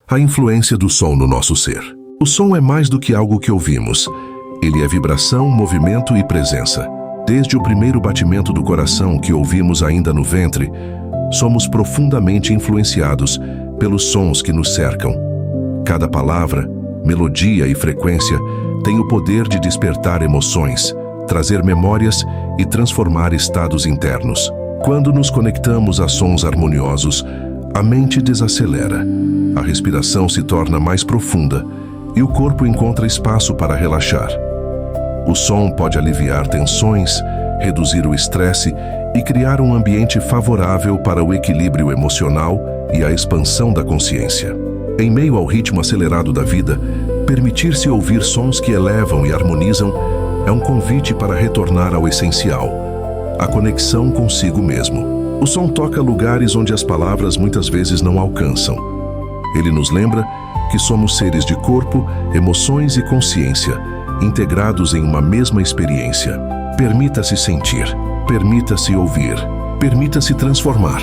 A influência do som no nosso ser. O som é mais do que algo que ouvimos. Ele é vibração, movimento e presença. Desde o primeiro batimento do coração que ouvimos ainda no ventre, somos profundamente influenciados pelos sons que nos cercam. Cada palavra, melodia e frequência tem o poder de despertar emoções, trazer memórias e transformar estados internos. Quando nos conectamos a sons harmoniosos, a mente desacelera, a respiração se torna mais profunda e o corpo encontra espaço para relaxar. O som pode aliviar tensões, reduzir o estresse e criar um ambiente favorável para o equilíbrio emocional e a expansão da consciência. Em meio ao ritmo acelerado da vida, permitir-se ouvir sons que elevam e harmonizam é um convite para retornar ao essencial, a conexão consigo mesmo. O som toca lugares onde as palavras muitas vezes não alcançam. Ele nos lembra que somos seres de corpo, emoções e consciência, integrados em uma mesma experiência. Permita-se sentir, permita-se ouvir, permita-se transformar.